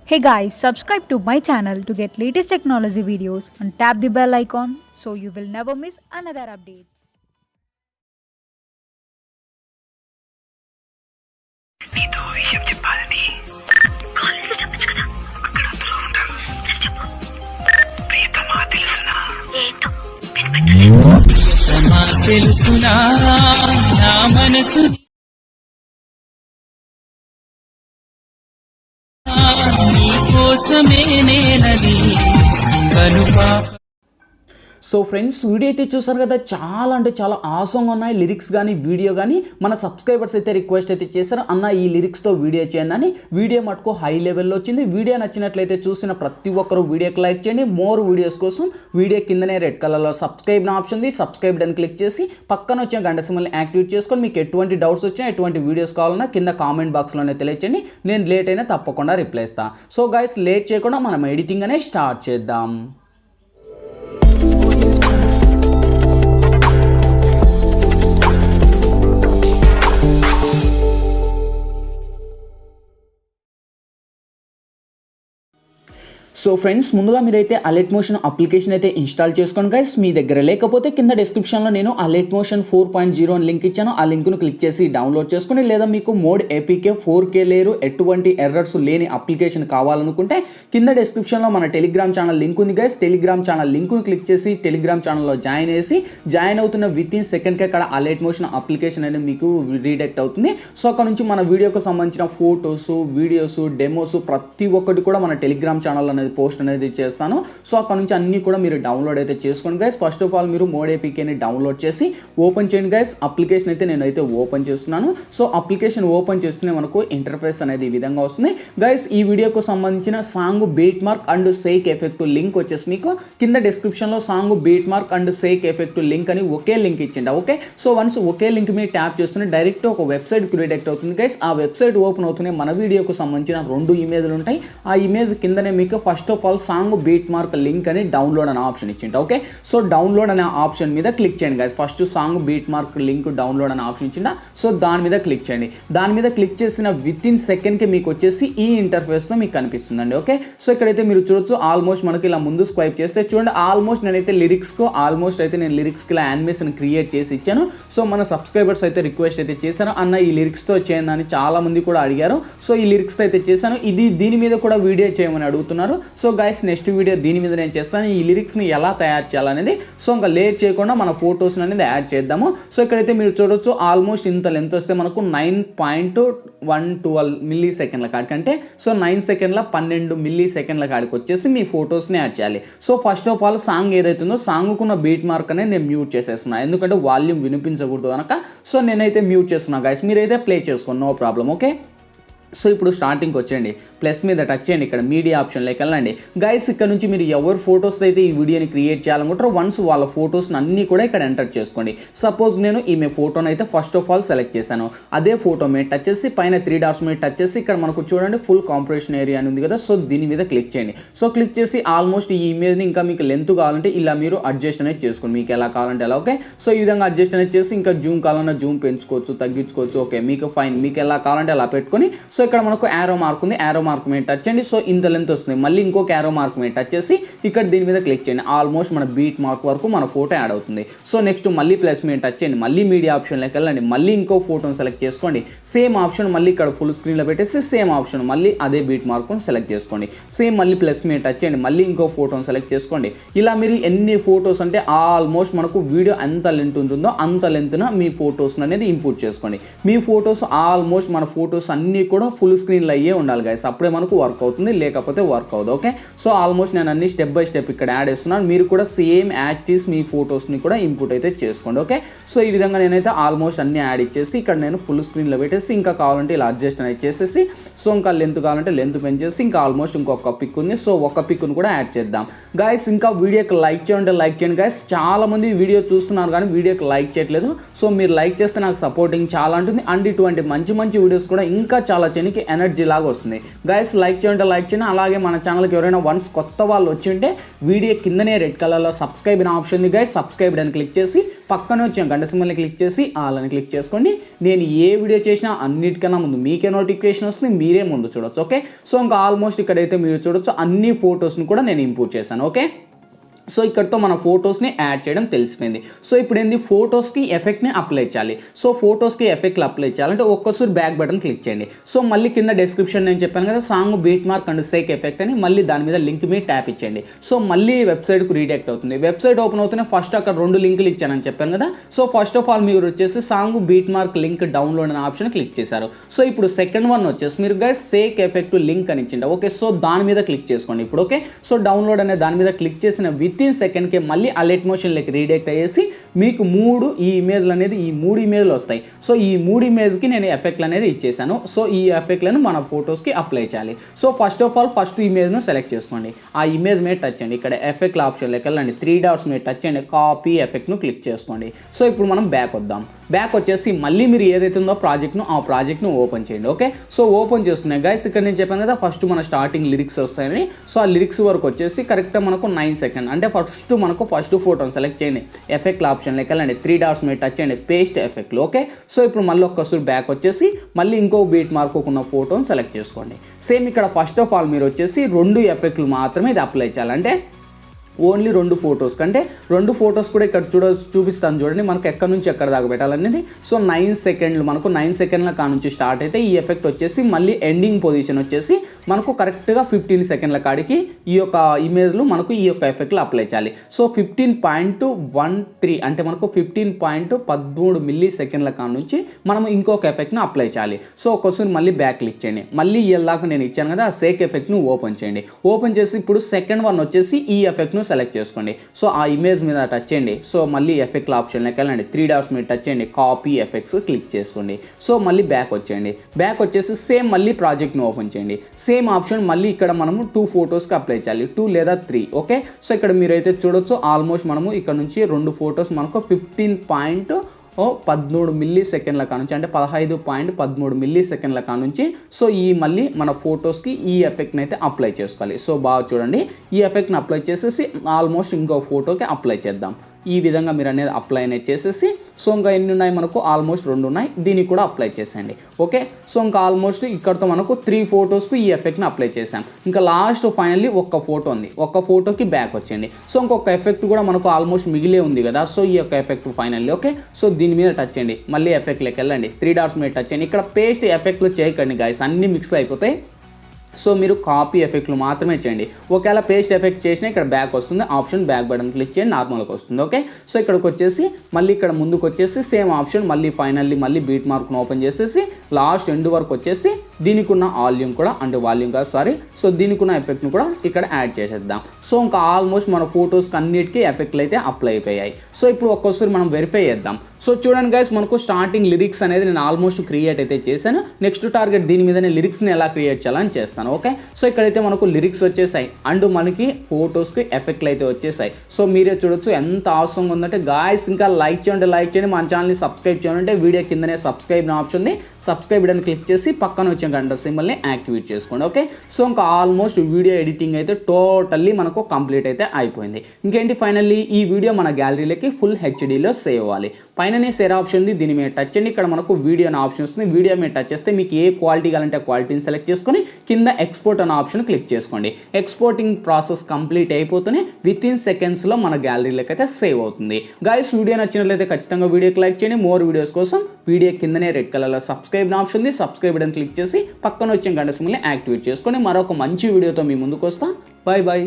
Hey guys, subscribe to my channel to get latest technology videos and tap the bell icon so you will never miss another updates. నీతో విషయం చెప్పాలని కాలేజీలో చెప్పొచ్చు కదా. అక్కడ అందరూ ఉంటారు. సరే చెప్పు. ప్రియతమా తెలుసునా? ఏంటో ప్రియతమా తెలుసునా నా మనసు నీ కోసమే నేనది కనుపా. సో ఫ్రెండ్స్, వీడియో అయితే చూసారు కదా, చాలా అంటే చాలా ఆసంగా ఉన్నాయి లిరిక్స్ కానీ వీడియో కానీ. మన సబ్స్క్రైబర్స్ అయితే రిక్వెస్ట్ అయితే చేశారు, అన్న ఈ లిరిక్స్తో వీడియో చేయండి అని. వీడియో మటుకు హై లెవెల్లో వచ్చింది. వీడియో నచ్చినట్లయితే చూసిన ప్రతి ఒక్కరు వీడియోకి లైక్ చేయండి. మోర్ వీడియోస్ కోసం వీడియో కిందనే రెడ్ కలర్లో సబ్స్క్రైబ్ ఆప్షన్ ఉంది, సబ్స్క్రైబ్ అని క్లిక్ చేసి పక్కన వచ్చిన గంట సింబల్ని యాక్టివేట్ చేసుకొని మీకు ఎటువంటి డౌట్స్ వచ్చినా ఎటువంటి వీడియోస్ కావాలన్నా కింద కామెంట్ బాక్స్లోనే తెలియచేయండి. నేను లేట్ అయినా తప్పకుండా రిప్లై ఇస్తాను. సో గైస్, లేట్ చేయకుండా మనం ఎడిటింగ్ అనే స్టార్ట్ చేద్దాం. సో ఫ్రెండ్స్, ముందుగా మీరైతే అలైట్ మోషన్ అప్లికేషన్ అయితే ఇన్స్టాల్ చేసుకోండి గైస్. మీ దగ్గర లేకపోతే కింద డిస్క్రిప్షన్లో నేను అలైట్ మోషన్ 4.0 అని లింక్ ఇచ్చాను. ఆ లింక్ను క్లిక్ చేసి డౌన్లోడ్ చేసుకుని, లేదా మీకు మోడ్ ఏపీకే 4K లేరు, ఎటువంటి ఎర్రర్స్ లేని అప్లికేషన్ కావాలనుకుంటే కింద డిస్క్రిప్షన్లో మన టెలిగ్రామ్ ఛానల్ లింక్ ఉంది గైస్. టెలిగ్రామ్ ఛానల్ లింక్ను క్లిక్ చేసి టెలిగ్రామ్ ఛానల్లో జాయిన్ అవుతున్న విత్ ఇన్ సెకండ్కి అక్కడ అలైట్ మోషన్ అప్లికేషన్ అనేది మీకు రీడెక్ట్ అవుతుంది. సో అక్కడ నుంచి మన వీడియోకి సంబంధించిన ఫొటోస్, వీడియోస్, డెమోస్ ప్రతి ఒక్కటి కూడా మన టెలిగ్రామ్ ఛానల్ అనేది పోస్ట్ అనేది చేస్తాను. సో అక్కడ నుంచి అన్ని కూడా మీరు డౌన్లోడ్ అయితే చేసుకోండి గైస్. ఫస్ట్ ఆఫ్ ఆల్ మీరు మోడ్ ఏపీకేని డౌన్లోడ్ చేసి ఓపెన్ చేయండి గైస్. అప్లికేషన్ అయితే నేనైతే ఓపెన్ చేస్తున్నాను. సో అప్లికేషన్ ఓపెన్ చేస్తూనే మనకు ఇంటర్ఫేస్ అనేది ఈ విధంగా వస్తుంది గైస్. ఈ వీడియోకు సంబంధించిన song beat mark and sake effect link వచ్చేసి మీకు కింద డిస్క్రిప్షన్లో song beat mark and sake effect link అని ఒకే లింక్ ఇచ్చిండి. ఓకే, సో వన్స్ ఒకే లింక్ మీరు ట్యాప్ చేస్తూనే డైరెక్ట్ ఒక వెబ్సైట్ క్రియేట్ అవుతుంది గైస్. ఆ వెబ్సైట్ ఓపెన్ అవుతూనే మన వీడియోకు సంబంధించిన 2 ఇమేజ్లు ఉంటాయి. ఆ ఇమేజ్ కిందనే మీకు first of all song beat mark link అని డౌన్లోడ్ అనే ఆప్షన్ ఇచ్చింది. ఓకే, సో డౌన్లోడ్ అనే ఆప్షన్ మీద క్లిక్ చేయండి guys. First song beat mark link download అనే ఆప్షన్ ఇచ్చిందా, సో దాని మీద క్లిక్ చేయండి. దాని మీద క్లిక్ చేసిన విత్ ఇన్ సెకండ్కి మీకు వచ్చేసి ఈ ఇంటర్ఫేస్తో మీకు కనిపిస్తుందండి. ఓకే, సో ఇక్కడైతే మీరు చూడొచ్చు, ఆల్మోస్ట్ మనకి ఇలా ముందు స్వైప్ చేస్తే చూడండి, ఆల్మోస్ట్ నేనైతే నేను లిరిక్స్కి ఇలా యానిమేషన్ క్రియేట్ చేసి ఇచ్చాను. సో మన సబ్స్క్రైబర్స్ అయితే రిక్వెస్ట్ అయితే చేశాను, అన్న ఈ లిరిక్స్తో చేయండి అని చాలా మంది కూడా అడిగారు. సో ఈ లిరిక్స్ అయితే చేశాను. దీని మీద కూడా వీడియో చేయమని అడుగుతున్నారు. సో గైస్, నెక్స్ట్ వీడియో దీని మీద నేను చేస్తాను, ఈ లిరిక్స్ని ఎలా తయారు చేయాలనేది. సో ఇంకా లేట్ చేయకుండా మన ఫొటోస్ అనేది యాడ్ చేద్దాము. సో ఇక్కడైతే మీరు చూడొచ్చు, ఆల్మోస్ట్ ఇంత లెంత్ వస్తే మనకు 9.112 మిల్లీ సెకండ్ల కాడికి, అంటే సో 9 సెకండ్ల 12 మిల్లీ సెకండ్ల కాడికి వచ్చేసి మీ ఫొటోస్ని యాడ్ చేయాలి. So first of all song ఏదైతుందో సాంగ్కున్న బీట్ మార్క్ అనేది నేను మ్యూట్ చేసేస్తున్నాను, ఎందుకంటే వాల్యూమ్ వినిపించకూడదు కనుక. సో నేనైతే మ్యూట్ చేస్తున్నా గైస్, మీరైతే ప్లే చేసుకోండి, నో ప్రాబ్లం. ఓకే, సో ఇప్పుడు స్టార్టింగ్కి వచ్చేయండి, ప్లస్ మీద టచ్ చేయండి, ఇక్కడ మీడియా ఆప్షన్లోకి వెళ్ళండి గైస్. ఇక్కడ నుంచి మీరు ఎవరు ఫొటోస్ అయితే ఈ వీడియోని క్రియేట్ చేయాలనుకుంటారో వన్స్ వాళ్ళ ఫొటోస్ని అన్నీ కూడా ఇక్కడ ఎంటర్ చేసుకోండి. సపోజ్ నేను ఈమె ఫోటోని అయితే ఫస్ట్ ఆఫ్ ఆల్ సెలెక్ట్ చేశాను. అదే ఫోటో మీద టచ్ చేసి పైన 3 డాట్స్ మీద టచ్ చేసి ఇక్కడ మనకు చూడండి ఫుల్ కాంప్రెషన్ ఏరియా అని ఉంది కదా, సో దీని మీద క్లిక్ చేయండి. సో క్లిక్ చేసి ఆల్మోస్ట్ ఈ ఇమేజ్ని ఇంకా మీకు లెంత్ కావాలంటే ఇలా మీరు అడ్జస్ట్ అనేది చేసుకోండి, మీకు ఎలా కావాలంటే ఎలా. ఓకే, సో ఈ విధంగా అడ్జస్ట్ అనేది చేసి ఇంకా జూమ్ కావాలన్నా జూమ్ పెంచుకోవచ్చు, తగ్గించుకోవచ్చు. ఓకే, మీకు ఫైన్, మీకు ఎలా కావాలంటే అలా పెట్టుకొని. సో ఇక్కడ మనకు యారో మార్క్ ఉంది, యారో మార్క్ మీద టచ్ చేయండి. సో ఇంత లెంత్ వస్తుంది. మళ్ళీ ఇంకొక యారో మార్క్ మీద టచ్ చేసి ఇక్కడ దీని మీద క్లిక్ చేయండి. ఆల్మోస్ట్ మన బీట్ మార్క్ వరకు మన ఫోటో యాడ్ అవుతుంది. సో నెక్స్ట్ మళ్ళీ ప్లస్ మీద టచ్ చేయండి, మళ్ళీ మీడియా ఆప్షన్లోకి వెళ్ళండి, మళ్ళీ ఇంకో ఫోటోని సెలెక్ట్ చేసుకోండి. సేమ్ ఆప్షన్ మళ్ళీ ఇక్కడ ఫుల్ స్క్రీన్లో పెట్టేసి సేమ్ ఆప్షన్ మళ్ళీ అదే బీట్ మార్క్ని సెలెక్ట్ చేసుకోండి. సేమ్ మళ్ళీ ప్లస్ మీద టచ్ చేయండి, మళ్ళీ ఇంకో ఫోటోని సెలెక్ట్ చేసుకోండి. ఇలా మీరు ఎన్ని ఫొటోస్ అంటే ఆల్మోస్ట్ మనకు వీడియో ఎంత లెంత్ ఉంటుందో అంత లెంత్న మీ ఫొటోస్ అనేది ఇంపోర్ట్ చేసుకోండి. మీ ఫొటోస్ ఆల్మోస్ట్ మన ఫొటోస్ అన్నీ కూడా ఫుల్ స్క్రీన్లో అయ్యే ఉండాలి గైస్, అప్పుడే మనకు వర్క్ అవుతుంది, లేకపోతే వర్క్ అవ్వదు. ఓకే, సో ఆల్మోస్ట్ నేను అన్ని స్టెప్ బై స్టెప్ ఇక్కడ యాడ్ చేస్తున్నాను. మీరు కూడా సేమ్ యాజ్ ఇట్ ఈస్ మీ ఫొటోస్ని కూడా ఇంపోర్ట్ అయితే చేసుకోండి. ఓకే, సో ఈ విధంగా నేనైతే ఆల్మోస్ట్ అన్ని యాడ్ ఇచ్చేసి ఇక్కడ నేను ఫుల్ స్క్రీన్లో పెట్టేసి ఇంకా కావాలంటే ఇలా అడ్జస్ట్ అనేది చేసేసి, సో ఇంకా లెంత్ కావాలంటే లెంత్ పెంచేసి ఇంకా ఆల్మోస్ట్ ఇంకొక పిక్ ఉంది, సో ఒక పిక్ను కూడా యాడ్ చేద్దాం గైస్. ఇంకా వీడియోకి లైక్ చేయండి గైస్. చాలా మంది వీడియో చూస్తున్నారు కానీ వీడియోకి లైక్ చేయట్లేదు. సో మీరు లైక్ చేస్తే నాకు సపోర్టింగ్ చాలా ఉంటుంది, అండ్ ఇటువంటి మంచి వీడియోస్ కూడా ఇంకా చాలా చేయడానికి ఎనర్జీ లాగా వస్తుంది. గైస్ లైక్ చేయండి, లైక్ చేయండి. అలాగే మన ఛానల్కి ఎవరైనా వన్స్ కొత్త వాళ్ళు వచ్చి ఉంటే వీడియో కిందనే రెడ్ కలర్లో సబ్స్క్రైబ్ అనే ఆప్షన్ ఉంది గైస్. సబ్స్క్రైబ్ అని క్లిక్ చేసి పక్కనే వచ్చే గంట సింబల్ని క్లిక్ చేసి ఆల్ అని క్లిక్ చేసుకోండి. నేను ఏ వీడియో చేసినా అన్నిటికన్నా ముందు మీకే నోటిఫికేషన్ వస్తుంది, మీరే ముందు చూడొచ్చు. ఓకే, సో ఇంకా ఆల్మోస్ట్ ఇక్కడైతే మీరు చూడొచ్చు అన్ని ఫొటోస్ని కూడా నేను ఇంపోర్ట్ చేశాను. ఓకే, సో ఇక్కడతో మన ఫొటోస్ని యాడ్ చేయడం తెలిసిపోయింది. సో ఇప్పుడు ఏంది, ఫొటోస్కి ఎఫెక్ట్ని అప్లై చేయాలి. సో ఫొటోస్కి ఎఫెక్ట్లు అప్లై చేయాలంటే ఒక్కసారి బ్యాక్ బటన్ క్లిక్ చేయండి. సో మళ్ళీ కింద డిస్క్రిప్షన్ నేను చెప్పాను కదా song beat mark and sake effect అని, మళ్ళీ దాని మీద లింక్ మీద ట్యాప్ ఇచ్చేయండి. సో మళ్ళీ వెబ్సైట్కు రీడైరెక్ట్ అవుతుంది. వెబ్సైట్ ఓపెన్ అవుతూనే ఫస్ట్ అక్కడ 2 లింకులు ఇచ్చానని చెప్పాను కదా. సో ఫస్ట్ ఆఫ్ ఆల్ మీరు వచ్చేసి song beat mark link download అనే ఆప్షన్ క్లిక్ చేశారు. సో ఇప్పుడు సెకండ్ వన్ వచ్చేసి మీరు గైస్ సేక్ ఎఫెక్ట్ లింక్ అని ఇచ్చిండి. ఓకే, సో దాని మీద క్లిక్ చేసుకోండి ఇప్పుడు. ఓకే, సో డౌన్లోడ్ అనే దాని మీద క్లిక్ చేసిన విత్ ఇన్ సెకండ్కి మళ్ళీ అలైట్ మోషన్లోకి రీడైరెక్ట్ అయ్యేసి మీకు 3 ఈ ఇమేజ్లు అనేది ఈ 3 ఇమేజ్లు వస్తాయి. సో ఈ 3 ఇమేజ్కి నేను ఎఫెక్ట్లు అనేది ఇచ్చేసాను. సో ఈ ఎఫెక్ట్లను మన ఫొటోస్కి అప్లై చేయాలి. So first of all first ఇమేజ్ను సెలెక్ట్ చేసుకోండి. ఆ ఇమేజ్ మీద టచ్ చేయండి. ఇక్కడ ఎఫెక్ట్ల ఆప్షన్లోకి వెళ్ళండి. 3 డాట్స్ మీద టచ్ చేయండి. కాపీ ఎఫెక్ట్ను క్లిక్ చేసుకోండి. సో ఇప్పుడు మనం బ్యాక్ వద్దాం. బ్యాక్ వచ్చేసి మళ్ళీ మీరు ఏదైతే ఉందో ఆ ప్రాజెక్ట్ను ఓపెన్ చేయండి. ఓకే, సో ఓపెన్ చేస్తున్నాయి గైస్. ఇక్కడ నేను చెప్పాను కదా ఫస్ట్ మన స్టార్టింగ్ లిరిక్స్ వస్తాయని. సో ఆ లిరిక్స్ వరకు వచ్చేసి కరెక్ట్గా మనకు 9 సెకండ్ అంటే ఫస్ట్ ఫోటోని సెలెక్ట్ చేయండి. ఎఫెక్ట్ ఆప్షన్లోకి వెళ్ళండి. 3 డాట్స్ మీద టచ్ చేయండి. పేస్ట్ ఎఫెక్ట్లు. ఓకే, సో ఇప్పుడు మళ్ళీ ఒక్కసారి బ్యాక్ వచ్చేసి మళ్ళీ ఇంకో బీట్ మార్క్ ఉన్న ఫోటోని సెలెక్ట్ చేసుకోండి. సేమ్ ఇక్కడ ఫస్ట్ ఆఫ్ ఆల్ మీరు వచ్చేసి 2 ఎఫెక్ట్లు మాత్రమే ఇది అప్లై చేయాలంటే ఓన్లీ 2 ఫొటోస్ కంటే 2 ఫొటోస్ కూడా ఇక్కడ చూపిస్తాను చూడండి మనకు ఎక్కడి నుంచి ఎక్కడ దాకా పెట్టాలనేది. సో 9 సెకండ్లు మనకు 9 సెకండ్ల కా నుంచి స్టార్ట్ అయితే ఈ ఎఫెక్ట్ వచ్చేసి మళ్ళీ ఎండింగ్ పొజిషన్ వచ్చేసి మనకు కరెక్ట్గా 15 సెకండ్ల కాడికి ఈ యొక్క ఇమేజ్లు మనకు ఈ యొక్క ఎఫెక్ట్లు అప్లై చేయాలి. సో 15.13 అంటే మనకు 15.13 మిల్లీ సెకండ్ల కా నుంచి మనం ఇంకొక ఎఫెక్ట్ను అప్లై చేయాలి. సో ఒకసారి మళ్ళీ బ్యాక్ క్లిక్ చేయండి. మళ్ళీ ఇలాగ నేను ఇచ్చాను కదా ఆ సేక్ ఎఫెక్ట్ను ఓపెన్ చేయండి. ఓపెన్ చేసి ఇప్పుడు సెకండ్ వన్ వచ్చేసి ఈ ఎఫెక్ట్ను సెలెక్ట్ చేసుకోండి. సో ఆ ఇమేజ్ మీద టచ్ చేయండి. సో మళ్ళీ ఎఫెక్ట్ ఆప్షన్లోకి వెళ్ళండి. 3 డాట్స్ మీద టచ్ చేయండి. కాపీ ఎఫెక్ట్స్ క్లిక్ చేసుకోండి. సో మళ్ళీ బ్యాక్ వచ్చేయండి. బ్యాక్ వచ్చేసి సేమ్ మళ్ళీ ప్రాజెక్ట్ను ఓపెన్ చేయండి. సేమ్ ఆప్షన్ మళ్ళీ ఇక్కడ మనము 2 ఫొటోస్కి అప్లై చేయాలి. 2 లేదా 3. ఓకే, సో ఇక్కడ మీరైతే చూడొచ్చు ఆల్మోస్ట్ మనము ఇక్కడ నుంచి 2 ఫొటోస్ మనకు 15.13 మిల్లీ సెకండ్ల కానుంచి అంటే 15.13 మిల్లీ సెకండ్ల కానుంచి సో ఈ మళ్ళీ మన ఫొటోస్కి ఈ ఎఫెక్ట్ని అయితే అప్లై చేసుకోవాలి. సో బాగా చూడండి ఈ ఎఫెక్ట్ని అప్లై చేసేసి ఆల్మోస్ట్ ఇంకో ఫోటోకి అప్లై చేద్దాం. ఈ విధంగా మీరు అనేది అప్లై అనేది చేసేసి సో ఇంకా ఎన్ని ఉన్నాయి మనకు ఆల్మోస్ట్ 2 ఉన్నాయి. దీనికి కూడా అప్లై చేసేయండి. ఓకే, సో ఇంకా ఆల్మోస్ట్ ఇక్కడతో మనకు 3 ఫొటోస్కు ఈ ఎఫెక్ట్ని అప్లై చేసాం. ఇంకా లాస్ట్ ఫైనల్లీ ఒక్క ఫోటో ఉంది. ఒక్క ఫోటోకి బ్యాక్ వచ్చేయండి. సో ఇంకొక ఎఫెక్ట్ కూడా మనకు ఆల్మోస్ట్ మిగిలే ఉంది కదా. సో ఈ యొక్క ఎఫెక్ట్ ఫైనల్లీ. ఓకే, సో దీని మీద టచ్ చేయండి. మళ్ళీ ఎఫెక్ట్లోకి వెళ్ళండి. 3 డాట్స్ మీద టచ్ చేయండి. ఇక్కడ పేస్ట్ ఎఫెక్ట్లు చేయకండి గాయస్, అన్ని మిక్స్ అయిపోతాయి. సో మీరు కాపీ ఎఫెక్ట్లు మాత్రమే చేయండి. ఒకవేళ పేస్ట్ ఎఫెక్ట్ చేసినా ఇక్కడ బ్యాక్ వస్తుంది. ఆప్షన్ బ్యాక్ బటన్ క్లిక్ చేయండి, నార్మల్గా వస్తుంది. ఓకే, సో ఇక్కడికి వచ్చేసి మళ్ళీ ఇక్కడ ముందుకు వచ్చేసి సేమ్ ఆప్షన్ మళ్ళీ ఫైనల్లీ మళ్ళీ బీట్ మార్క్ను ఓపెన్ చేసేసి లాస్ట్ ఎండ్ వరకు వచ్చేసి దీనికి ఉన్న వాల్యూమ్ కూడా అంటే వాల్యూమ్ కాదు సారీ సో దీనికి ఉన్న ఎఫెక్ట్ను కూడా ఇక్కడ యాడ్ చేసేద్దాం. సో ఇంకా ఆల్మోస్ట్ మన ఫొటోస్కి అన్నిటికీ ఎఫెక్ట్లు అయితే అప్లై అయిపోయాయి. సో ఇప్పుడు ఒక్కోసారి మనం వెరిఫై చేద్దాం. సో చూడండి గైస్ మనకు స్టార్టింగ్ లిరిక్స్ అనేది నేను ఆల్మోస్ట్ క్రియేట్ అయితే చేశాను. నెక్స్ట్ టార్గెట్ దీని మీదనే లిరిక్స్ని ఎలా క్రియేట్ చేయాలని చేస్తాను. ఓకే, సో ఇక్కడైతే మనకు లిరిక్స్ వచ్చేసాయి అండ్ మనకి ఫొటోస్కి ఎఫెక్ట్లు అయితే వచ్చేసాయి. సో మీరే చూడొచ్చు ఎంత అవసరంగా ఉందంటే గాయస్. ఇంకా లైక్ చేయండి, మన ఛానల్ని సబ్స్క్రైబ్ చేయాలంటే వీడియో కిందనే సబ్స్క్రైబ్ ఆప్షన్ ఉంది. సబ్స్క్రైబ్ అని క్లిక్ చేసి పక్కన వచ్చే గంట సింబల్ని యాక్టివేట్ చేసుకోండి. ఓకే, సో ఇంకా ఆల్మోస్ట్ వీడియో ఎడిటింగ్ అయితే టోటల్లీ మనకు కంప్లీట్ అయితే అయిపోయింది. ఇంకేంటి ఫైనల్లీ ఈ వీడియో మన గ్యాలరీలోకి ఫుల్ హెచ్డీలో సేవ్ అవ్వాలి. పైననే షేర్ ఆప్షన్ ఉంది, దీని మీద టచ్ చేయండి. ఇక్కడ మనకు వీడియో అనే ఆప్షన్ వస్తుంది. వీడియో మీద టచ్ చేస్తే మీకు ఏ క్వాలిటీ కావాలంటే క్వాలిటీని సెలెక్ట్ చేసుకొని కింద ఎక్స్పోర్ట్ అనే ఆప్షన్ క్లిక్ చేసుకోండి. ఎక్స్పోర్టింగ్ ప్రాసెస్ కంప్లీట్ అయిపోతూనే విత్ ఇన్ సెకండ్స్లో మన గ్యాలరీలోకి అయితే సేవ్ అవుతుంది. గైస్ వీడియో నచ్చినట్లయితే ఖచ్చితంగా వీడియోకి లైక్ చేయండి. మోర్ వీడియోస్ కోసం వీడియో కిందనే రెడ్ కలర్లో సబ్స్క్రైబ్ ఆప్షన్ ఉంది. సబ్స్క్రైబ్ అని క్లిక్ చేసి పక్కన వచ్చే గంట సింబల్ని యాక్టివేట్ చేసుకొని మరొక మంచి వీడియోతో మీ ముందుకు వస్తా. Bye bye.